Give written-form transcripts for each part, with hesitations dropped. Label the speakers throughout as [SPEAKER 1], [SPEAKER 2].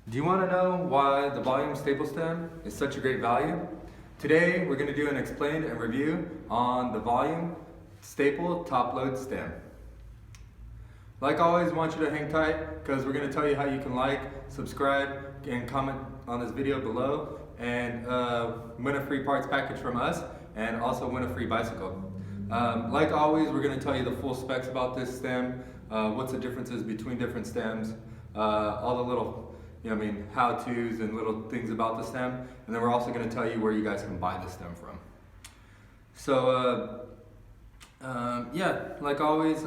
[SPEAKER 1] Do you want to know why the volume staple stem is such a great value? Today we're going to do an explain and review on the volume staple top load stem. Like always, I want you to hang tight because we're going to tell you how you can like, subscribe, and comment on this video below and win a free parts package from us and also win a free bicycle. Like always, we're going to tell you the full specs about this stem, what's the differences between different stems, all the little how-tos and little things about the stem, and then we're also going to tell you where you guys can buy the stem from. So like always,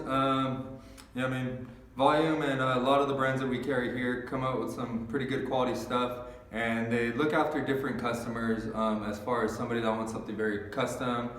[SPEAKER 1] Volume and a lot of the brands that we carry here come out with some pretty good quality stuff, and they look after different customers as far as somebody that wants something very custom,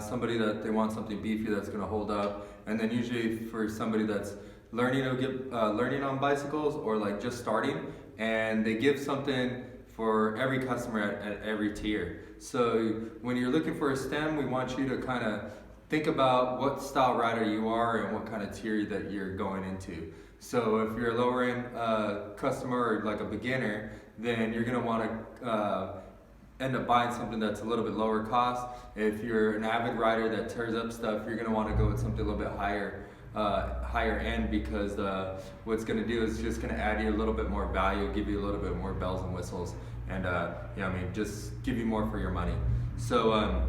[SPEAKER 1] somebody that they want something beefy that's going to hold up, and then usually for somebody that's learning on bicycles or like just starting, and they give something for every customer at every tier. So when you're looking for a stem, we want you to kind of think about what style rider you are and what kind of tier that you're going into. So if you're a lower end customer or like a beginner, then you're going to want to end up buying something that's a little bit lower cost. If you're an avid rider that tears up stuff, you're going to want to go with something a little bit higher end, because what's going to do is just going to add you a little bit more value, give you a little bit more bells and whistles, and just give you more for your money. So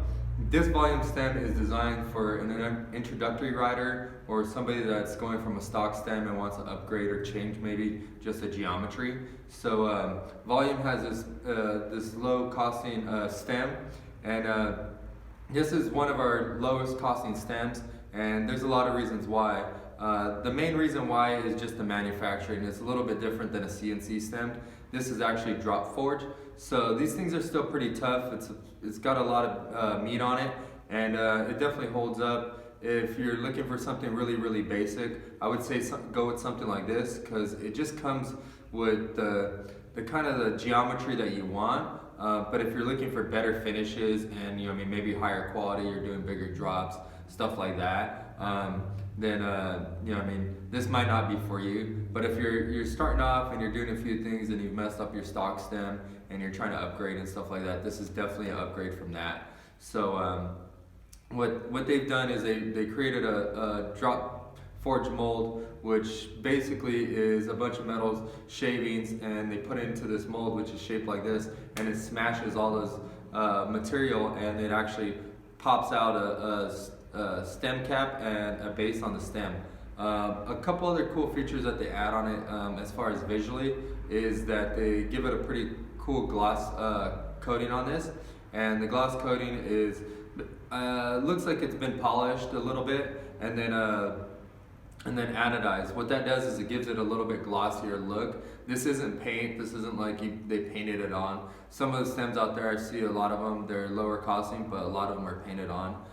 [SPEAKER 1] this volume stem is designed for an introductory rider or somebody that's going from a stock stem and wants to upgrade or change maybe just the geometry. So volume has this low costing stem, and this is one of our lowest costing stems, and there's a lot of reasons why. The main reason why is just the manufacturing. It's a little bit different than a CNC stem. This is actually drop forged, so these things are still pretty tough. It's got a lot of meat on it, and it definitely holds up. If you're looking for something really basic, I would say go with something like this, because it just comes with the kind of the geometry that you want. But if you're looking for better finishes and maybe higher quality, you're doing bigger drops, stuff like that, then this might not be for you. But if you're starting off and you're doing a few things and you've messed up your stock stem and you're trying to upgrade and stuff like that, this is definitely an upgrade from that. So what they've done is they created a drop forge mold, which basically is a bunch of metals shavings, and they put it into this mold which is shaped like this, and it smashes all those material, and it actually pops out a stem cap and a base on the stem. A couple other cool features that they add on it as far as visually is that they give it a pretty cool gloss coating on this, and the gloss coating is looks like it's been polished a little bit and then anodized. What that does is it gives it a little bit glossier look. This isn't paint. This isn't like they painted it on. Some of the stems out there, I see a lot of them, they're lower costing, but a lot of them are painted on.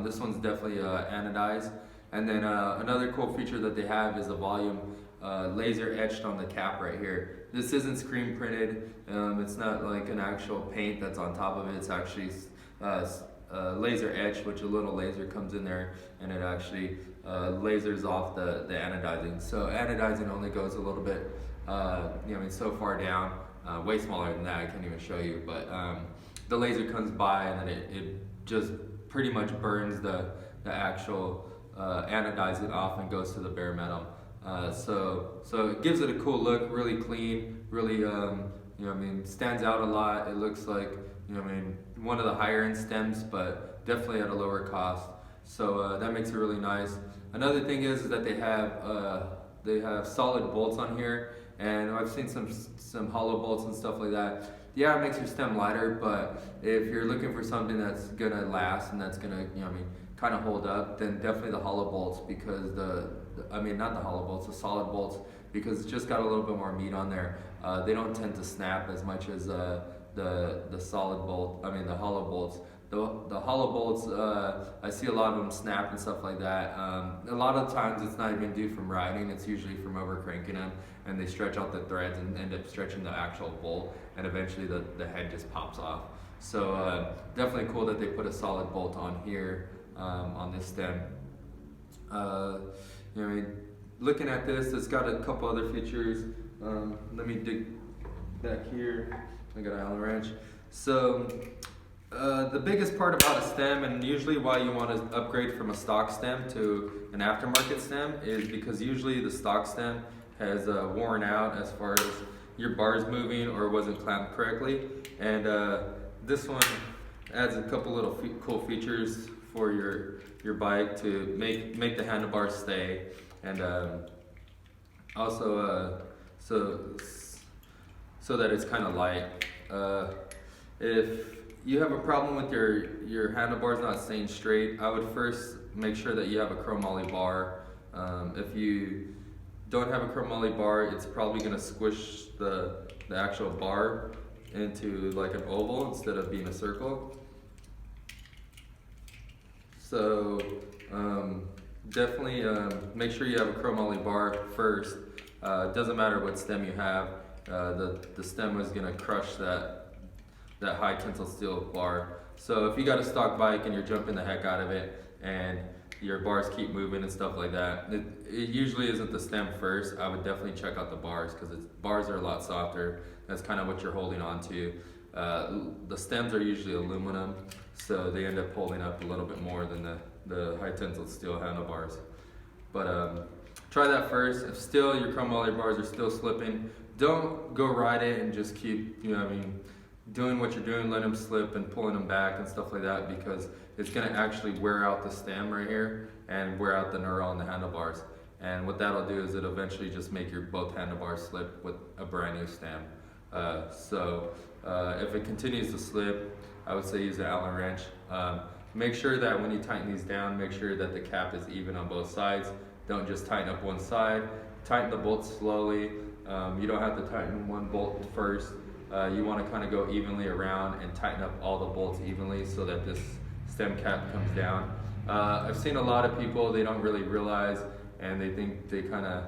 [SPEAKER 1] This one's definitely anodized. And then another cool feature that they have is the volume laser etched on the cap right here. This isn't screen printed. It's not like an actual paint that's on top of it. It's actually laser etched, which a little laser comes in there and it actually lasers off the anodizing. So anodizing only goes a little bit, so far down, way smaller than that, I can't even show you, but the laser comes by and then it just pretty much burns the actual anodizing off and goes to the bare metal. So it gives it a cool look, really clean, really stands out a lot. It looks like one of the higher end stems, but definitely at a lower cost. So that makes it really nice. Another thing is that they have solid bolts on here, and I've seen some hollow bolts and stuff like that. Yeah, it makes your stem lighter, but if you're looking for something that's gonna last and that's gonna kind of hold up, then definitely the hollow bolts, because not the hollow bolts, the solid bolts, because it's just got a little bit more meat on there. They don't tend to snap as much as the solid bolt, the hollow bolts. The hollow bolts, I see a lot of them snap and stuff like that. A lot of times it's not even due from riding, it's usually from over cranking them, and they stretch out the threads and end up stretching the actual bolt, and eventually the head just pops off. So definitely cool that they put a solid bolt on here on this stem.
[SPEAKER 2] Looking at this, it's got a couple other features. Let me dig
[SPEAKER 1] back here, I got an Allen wrench. So the biggest part about a stem, and usually why you want to upgrade from a stock stem to an aftermarket stem, is because usually the stock stem has worn out as far as your bars moving or wasn't clamped correctly. And this one adds a couple little cool features for your bike to make the handlebars stay, and also so that it's kind of light. If you have a problem with your handlebars not staying straight, I would first make sure that you have a chromoly bar. If you don't have a chromoly bar, it's probably going to squish the actual bar into like an oval instead of being a circle. So definitely make sure you have a chromoly bar first. It doesn't matter what stem you have. The stem is going to crush that high tensile steel bar. So if you got a stock bike and you're jumping the heck out of it and your bars keep moving and stuff like that, it usually isn't the stem first. I would definitely check out the bars, because bars are a lot softer. That's kind of what you're holding on to. The stems are usually aluminum, so they end up holding up a little bit more than the high tensile steel handlebars. But try that first. If still your chromoly bars are still slipping, don't go ride it and just keep, doing what you're doing, let them slip and pulling them back and stuff like that, because it's going to actually wear out the stem right here and wear out the knurl on the handlebars. And what that'll do is it'll eventually just make your both handlebars slip with a brand new stem. So if it continues to slip, I would say use an Allen wrench. Make sure that when you tighten these down, make sure that the cap is even on both sides. Don't just tighten up one side. Tighten the bolts slowly. You don't have to tighten one bolt first. You want to kind of go evenly around and tighten up all the bolts evenly so that this stem cap comes down. I've seen a lot of people, they don't really realize, and they think they kind of,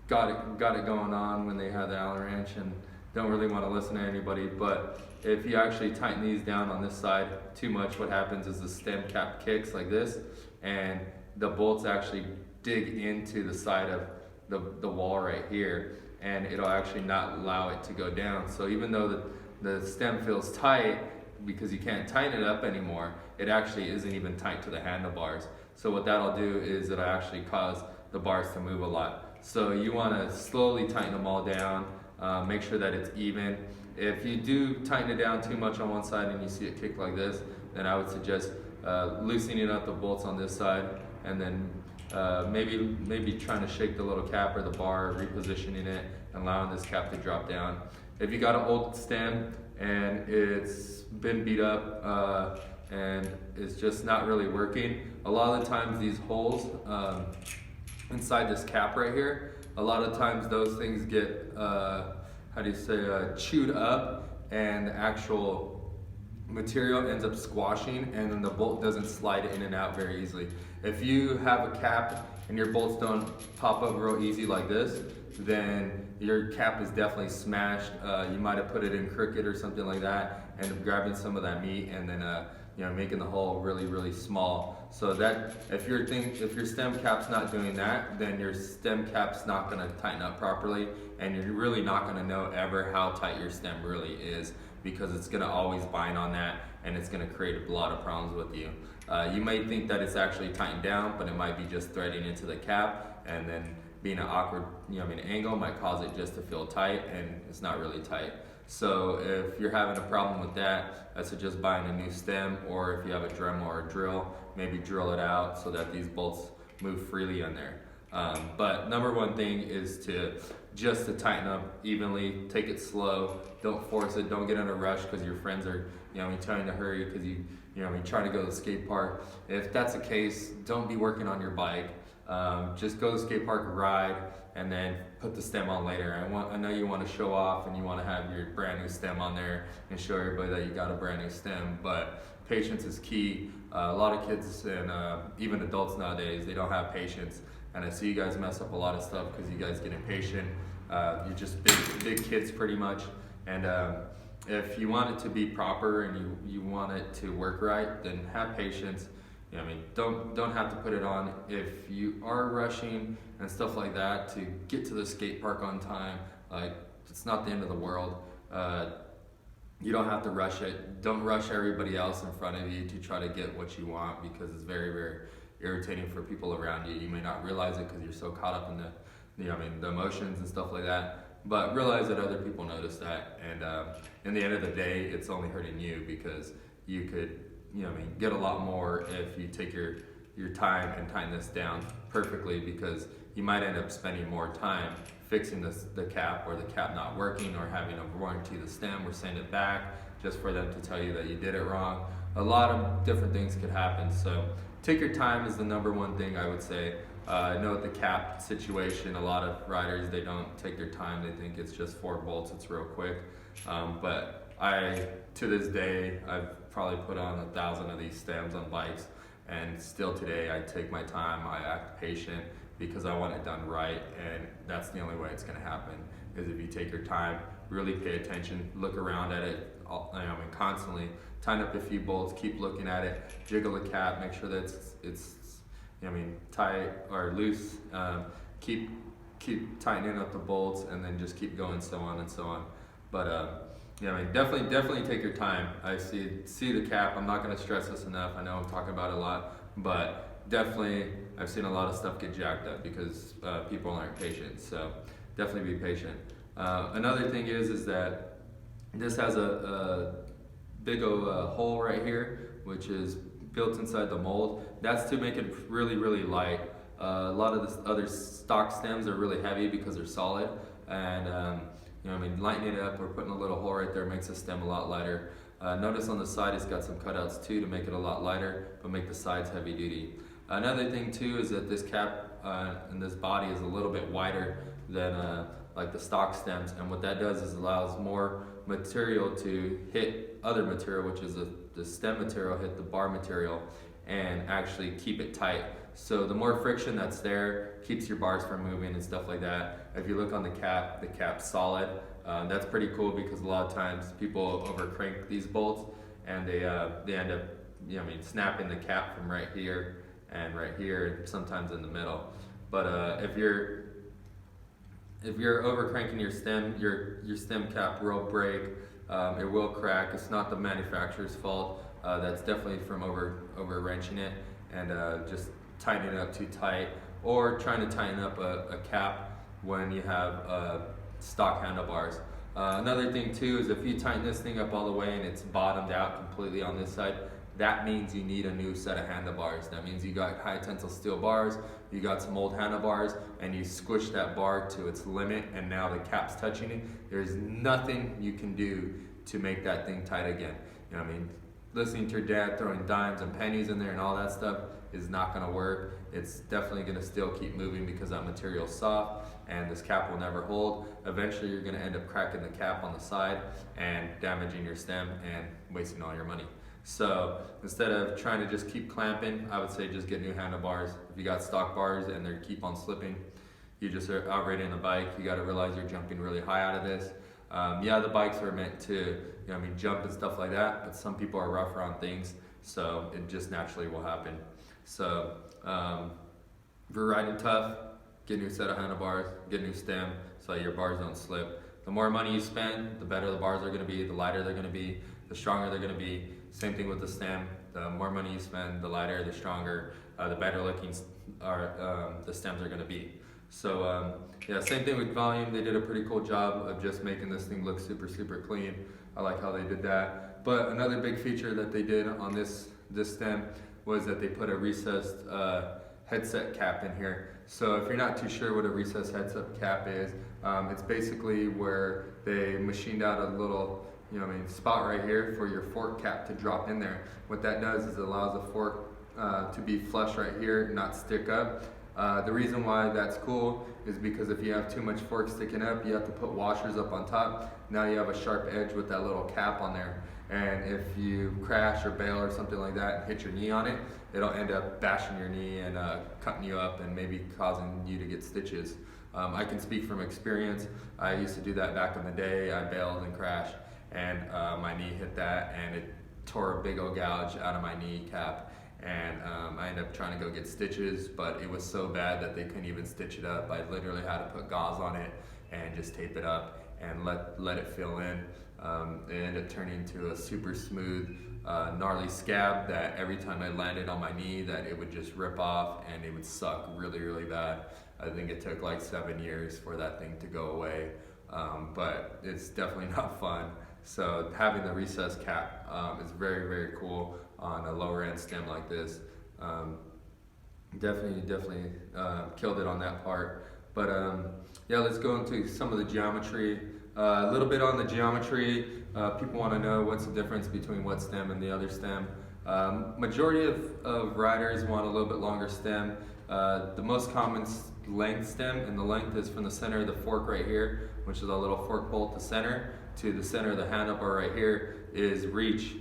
[SPEAKER 1] got it going on when they have the Allen wrench and don't really want to listen to anybody. But if you actually tighten these down on this side too much, what happens is the stem cap kicks like this, and the bolts actually dig into the side of the wall right here, and it'll actually not allow it to go down. So even though the stem feels tight because you can't tighten it up anymore, it actually isn't even tight to the handlebars. So what that'll do is it'll actually cause the bars to move a lot. So you want to slowly tighten them all down, make sure that it's even. If you do tighten it down too much on one side and you see it kick like this, then I would suggest loosening up the bolts on this side, and then maybe trying to shake the little cap or the bar, repositioning it, and allowing this cap to drop down. If you got an old stem and it's been beat up and it's just not really working, a lot of the times these holes inside this cap right here, a lot of times those things get chewed up, and the actual material ends up squashing, and then the bolt doesn't slide in and out very easily. If you have a cap and your bolts don't pop up real easy like this, then your cap is definitely smashed. You might have put it in crooked or something like that, and grabbing some of that meat and then making the hole really, really small. So that if your stem cap's not doing that, then your stem cap's not going to tighten up properly, and you're really not going to know ever how tight your stem really is, because it's going to always bind on that, and it's going to create a lot of problems with you. You might think that it's actually tightened down, but it might be just threading into the cap, and then being an awkward angle might cause it just to feel tight, and it's not really tight. So if you're having a problem with that, I suggest buying a new stem, or if you have a Dremel or a drill, maybe drill it out so that these bolts move freely on there. But number one thing is to tighten up evenly, take it slow, don't force it, don't get in a rush because your friends are trying to hurry because trying to go to the skate park. If that's the case, don't be working on your bike. Just go to the skate park, ride, and then put the stem on later. I know you want to show off and you want to have your brand new stem on there and show everybody that you got a brand new stem, but patience is key. A lot of kids and even adults nowadays, they don't have patience, and I see you guys mess up a lot of stuff because you guys get impatient. You're just big kids pretty much, and if you want it to be proper and you want it to work right, then have patience. Don't have to put it on. If you are rushing and stuff like that to get to the skate park on time, like it's not the end of the world. You don't have to rush it. Don't rush everybody else in front of you to try to get what you want, because it's very, very irritating for people around you. You may not realize it because you're so caught up in the emotions and stuff like that. But realize that other people notice that, and in the end of the day, it's only hurting you, because you could, get a lot more if you take your time and tighten this down perfectly, because you might end up spending more time fixing the cap, or the cap not working, or having to warranty the stem or send it back just for them to tell you that you did it wrong. A lot of different things could happen, so take your time is the number one thing I would say. I know with the cap situation, a lot of riders, they don't take their time. They think it's just 4 bolts, it's real quick. But to this day, I've probably put on 1,000 of these stems on bikes, and still today I take my time, I act patient, because I want it done right, and that's the only way it's gonna happen, is if you take your time, really pay attention, look around at it, constantly, tighten up a few bolts, keep looking at it, jiggle the cap, make sure that it's tight or loose, keep tightening up the bolts, and then just keep going, so on and so on. But definitely take your time. I see the cap. I'm not going to stress this enough. I know I'm talking about it a lot, but definitely I've seen a lot of stuff get jacked up because people aren't patient. So definitely be patient. Another thing is that this has a big hole right here, which is built inside the mold. That's to make it really, really light. A lot of the other stock stems are really heavy because they're solid, and lightening it up or putting a little hole right there makes the stem a lot lighter. Notice on the side it's got some cutouts too to make it a lot lighter, but make the sides heavy duty. Another thing too is that this cap and this body is a little bit wider than like the stock stems, and what that does is allows more material to hit other material, which is the stem material, hit the bar material, and actually keep it tight. So the more friction that's there keeps your bars from moving and stuff like that. If you look on the cap's solid. That's pretty cool, because a lot of times people over crank these bolts, and they end up snapping the cap from right here and right here, and sometimes in the middle. But if you're over cranking your stem, your stem cap will break. It will crack. It's not the manufacturer's fault. That's definitely from over wrenching it and just tightening it up too tight, or trying to tighten up a cap when you have stock handlebars. Another thing too is if you tighten this thing up all the way and it's bottomed out completely on this side, that means you need a new set of handlebars. That means you got high tensile steel bars, you got some old handlebars, and you squish that bar to its limit, and now the cap's touching it. There's nothing you can do to make that thing tight again. Listening to your dad throwing dimes and pennies in there and all that stuff is not gonna work. It's definitely gonna still keep moving because that material's soft, and this cap will never hold. Eventually you're gonna end up cracking the cap on the side and damaging your stem and wasting all your money. So instead of trying to just keep clamping, I would say just get new handlebars. If you got stock bars and they keep on slipping, you just are outrating the bike. You gotta realize you're jumping really high out of this. The bikes are meant to jump and stuff like that, but some people are rougher on things, so it just naturally will happen. So if you're riding tough, get a new set of handlebars, get a new stem so your bars don't slip. The more money you spend, the better the bars are going to be, the lighter they're going to be, the stronger they're going to be. Same thing with the stem. The more money you spend, the lighter, the stronger, the better looking the stems are going to be. So same thing with volume. They did a pretty cool job of just making this thing look super, super clean. I like how they did that. But another big feature that they did on this stem was that they put a recessed headset cap in here. So if you're not too sure what a recessed headset cap is, it's basically where they machined out a little spot right here for your fork cap to drop in there. What that does is it allows the fork to be flush right here, not stick up. The reason why that's cool is because if you have too much fork sticking up, you have to put washers up on top. Now you have a sharp edge with that little cap on there. And if you crash or bail or something like that and hit your knee on it, it'll end up bashing your knee and cutting you up and maybe causing you to get stitches. I can speak from experience. I used to do that back in the day. I bailed and crashed, and my knee hit that, and it tore a big old gouge out of my kneecap. And I ended up trying to go get stitches, but it was so bad that they couldn't even stitch it up. I literally had to put gauze on it and just tape it up. and let it fill in. It ended up turning into a super smooth, gnarly scab that every time I landed on my knee that it would just rip off and it would suck really, really bad. I think it took like 7 years for that thing to go away, but it's definitely not fun. So having the recessed cap is very, very cool on a lower end stem like this. Definitely killed it on that part. But yeah, let's go into some of the geometry. A little bit on the geometry. People want to know what's the difference between what stem and the other stem. Majority of riders want a little bit longer stem. The most common length stem, and the length is from the center of the fork right here, which is a little fork bolt to center, to the center of the handlebar right here, is reach.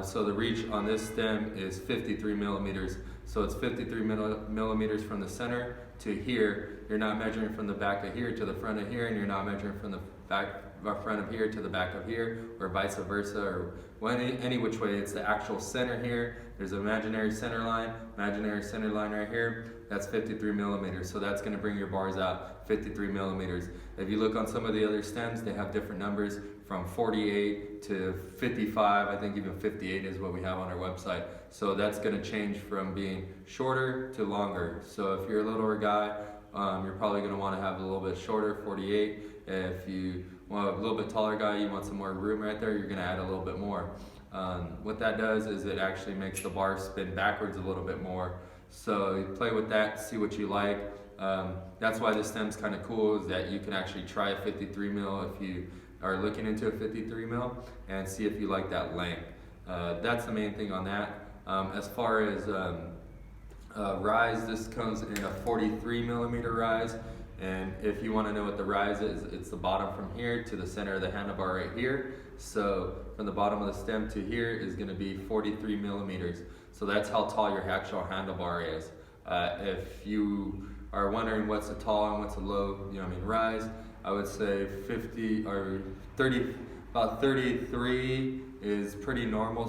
[SPEAKER 1] So the reach on this stem is 53 millimeters. So it's 53 millimeters from the center to here. You're not measuring from the back of here to the front of here, and you're not measuring from the front of here to the back of here, or vice versa, or any which way. It's the actual center here. There's an imaginary center line right here. That's 53 millimeters. So that's going to bring your bars out 53 millimeters. If you look on some of the other stems, they have different numbers from 48 to 55. I think even 58 is what we have on our website. So that's going to change from being shorter to longer. So if you're a littler guy, you're probably going to want to have a little bit shorter, 48. If you want a little bit taller guy, you want some more room right there, you're going to add a little bit more. What that does is it actually makes the bar spin backwards a little bit more. So you play with that, see what you like. That's why this stem's kind of cool, is that you can actually try a 53 mil if you are looking into a 53 mil and see if you like that length. That's the main thing on that. As far as rise, this comes in a 43 millimeter rise. And if you want to know what the rise is, it's the bottom from here to the center of the handlebar right here. So from the bottom of the stem to here is going to be 43 millimeters. So that's how tall your actual handlebar is. If you are wondering what's a tall and what's a low, rise, I would say 50 or 30, about 33 is pretty normal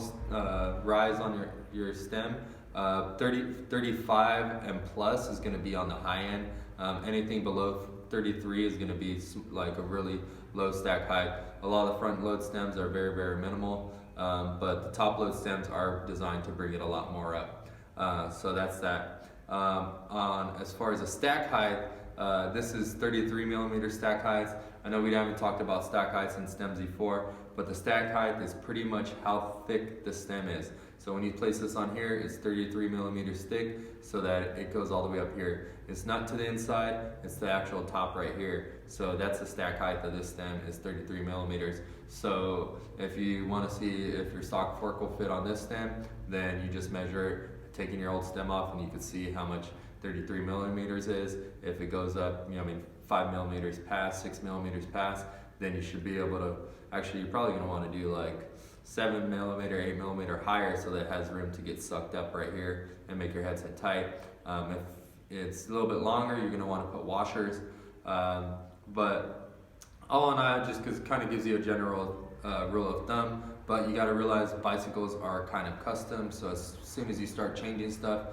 [SPEAKER 1] rise on your stem. 35 and plus is going to be on the high end. Anything below 33 is going to be like a really low stack height. A lot of the front load stems are very, very minimal, but the top load stems are designed to bring it a lot more up. So that's that. As far as a stack height, this is 33 millimeter stack heights. I know we haven't talked about stack heights in stems before, but the stack height is pretty much how thick the stem is. So when you place this on here, it's 33 millimeters thick, so that it goes all the way up here. It's not to the inside, it's the actual top right here. So that's the stack height of this stem, is 33 millimeters. So if you want to see if your stock fork will fit on this stem, then you just measure it, taking your old stem off, and you can see how much 33 millimeters is. If it goes up, 5 millimeters past, 6 millimeters past, then you should be able to, actually you're probably going to want to do like 7 millimeter, 8 millimeter higher, so that it has room to get sucked up right here and make your headset tight. If it's a little bit longer, you're going to want to put washers. But all in all, just because it kind of gives you a general rule of thumb, but you got to realize bicycles are kind of custom, so as soon as you start changing stuff,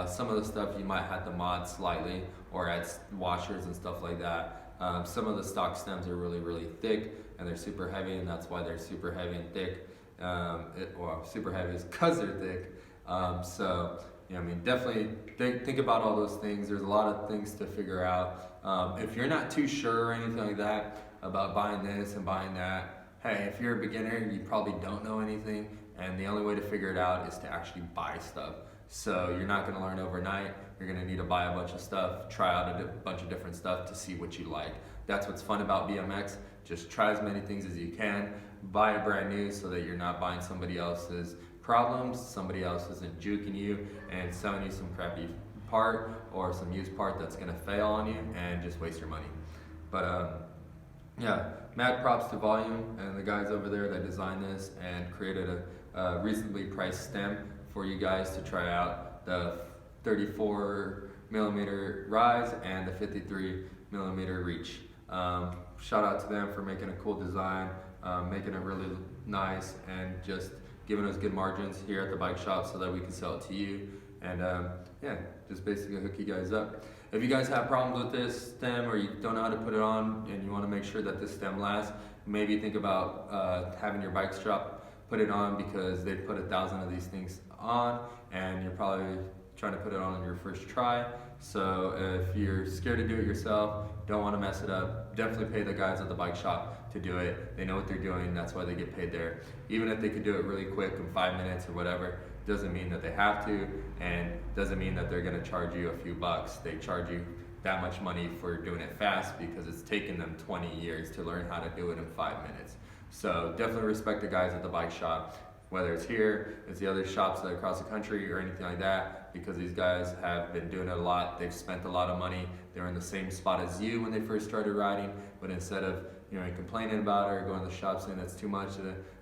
[SPEAKER 1] some of the stuff you might have to mod slightly or add washers and stuff like that. Some of the stock stems are really, really thick and they're super heavy, and that's why they're super heavy and thick. Super heavy is because they're thick. So definitely think about all those things. There's a lot of things to figure out. If you're not too sure or anything like that about buying this and buying that, hey, if you're a beginner, you probably don't know anything, and the only way to figure it out is to actually buy stuff. So you're not going to learn overnight. You're going to need to buy a bunch of stuff, try out a bunch of different stuff to see what you like. That's what's fun about BMX. Just try as many things as you can. Buy it brand new so that you're not buying somebody else's problems, somebody else isn't juking you and selling you some crappy part or some used part that's going to fail on you and just waste your money. But yeah, mad props to Volume and the guys over there that designed this and created a reasonably priced stem for you guys to try out. The 34 millimeter rise and the 53 millimeter reach. Shout out to them for making a cool design, making it really nice, and just giving us good margins here at the bike shop so that we can sell it to you. And yeah, just just basically hook you guys up. If you guys have problems with this stem or you don't know how to put it on and you want to make sure that this stem lasts, maybe think about having your bike shop put it on, because they put 1,000 of these things on and you're probably trying to put it on your first try. So if you're scared to do it yourself, don't want to mess it up, definitely pay the guys at the bike shop to do it. They know what they're doing, that's why they get paid there. Even if they could do it really quick in 5 minutes or whatever, doesn't mean that they have to, and doesn't mean that they're going to charge you a few bucks. They charge you that much money for doing it fast because it's taken them 20 years to learn how to do it in 5 minutes. So definitely respect the guys at the bike shop, whether it's here, it's the other shops that are across the country or anything like that, because these guys have been doing it a lot. They've spent a lot of money. They're in the same spot as you when they first started riding, but instead of complaining about it or going to the shop saying that's too much,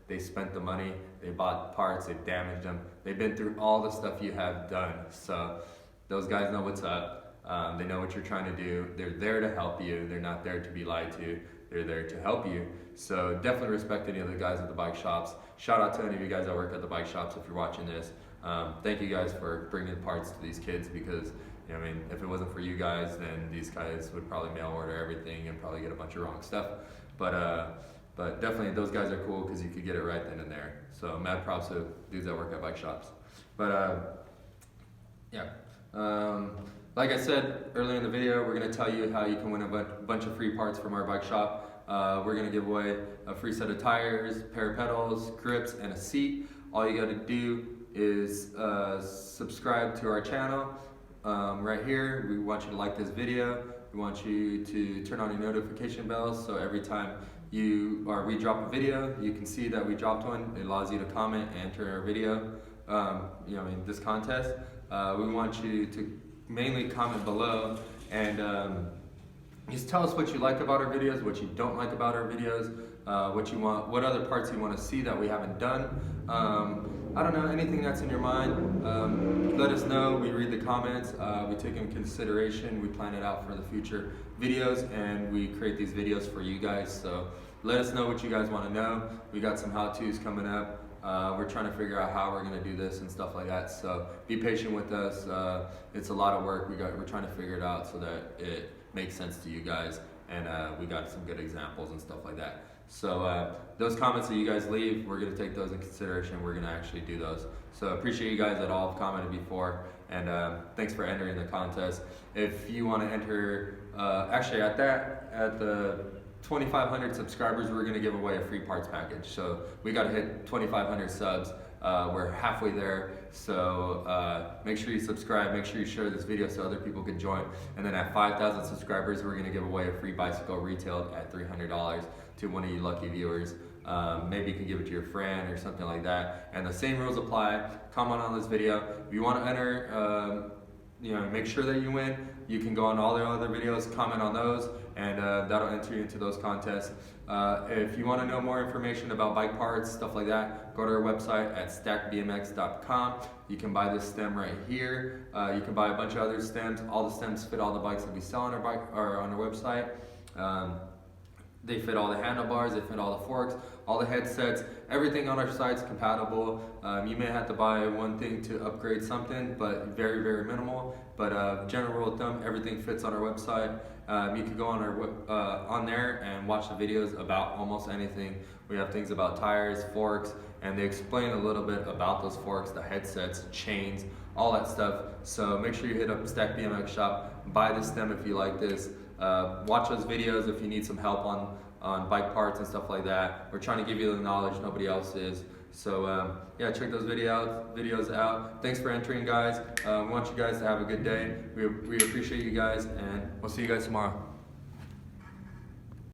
[SPEAKER 1] they spent the money, they bought parts, they damaged them. They've been through all the stuff you have done. So those guys know what's up. They know what you're trying to do. They're there to help you. They're not there to be lied to. They're there to help you. So definitely respect any of the guys at the bike shops. Shout out to any of you guys that work at the bike shops if you're watching this. Thank you guys for bringing parts to these kids, because if it wasn't for you guys, then these guys would probably mail order everything and probably get a bunch of wrong stuff. But definitely those guys are cool because you could get it right then and there. So mad props to dudes that work at bike shops. But like I said earlier in the video, we're going to tell you how you can win a bunch of free parts from our bike shop. We're going to give away a free set of tires, pair of pedals, grips, and a seat. All you got to do is subscribe to our channel right here. We want you to like this video. We want you to turn on your notification bells, so every time we drop a video, you can see that we dropped one. It allows you to comment and enter our video, this contest. We want you to mainly comment below and just tell us what you like about our videos, what you don't like about our videos, what other parts you want to see that we haven't done. I don't know, anything that's in your mind, let us know. We read the comments, we take in consideration, we plan it out for the future videos, and we create these videos for you guys. So let us know what you guys want to know. We got some how-tos coming up. We're trying to figure out how we're going to do this and stuff like that. So be patient with us. It's a lot of work. We're trying to figure it out so that it makes sense to you guys, and we got some good examples and stuff like that. So those comments that you guys leave, we're going to take those in consideration. We're going to actually do those. So appreciate you guys that all have commented before, and thanks for entering the contest. If you want to enter, actually at the 2,500 subscribers, we're going to give away a free parts package. So we got to hit 2,500 subs. We're halfway there, so make sure you subscribe, make sure you share this video so other people can join. And then at 5,000 subscribers, we're going to give away a free bicycle retailed at $300 to one of you lucky viewers. Maybe you can give it to your friend or something like that. And the same rules apply. Comment on this video. If you want to enter, make sure that you win. You can go on all the other videos, comment on those, and that'll enter you into those contests. If you want to know more information about bike parts, stuff like that, go to our website at stackbmx.com. You can buy this stem right here. You can buy a bunch of other stems. All the stems fit all the bikes that we sell on our bike or on our website. They fit all the handlebars, they fit all the forks, all the headsets, everything on our site's compatible. You may have to buy one thing to upgrade something, but very, very minimal. But general rule of thumb, everything fits on our website. You can go on on there and watch the videos about almost anything. We have things about tires, forks, and they explain a little bit about those forks, the headsets, chains, all that stuff. So make sure you hit up Stack BMX Shop, buy this stem if you like this. Watch those videos if you need some help on bike parts and stuff like that. We're trying to give you the knowledge nobody else is. So yeah, check those videos out. Thanks for entering, guys. We want you guys to have a good day. We appreciate you guys, and we'll see you guys tomorrow.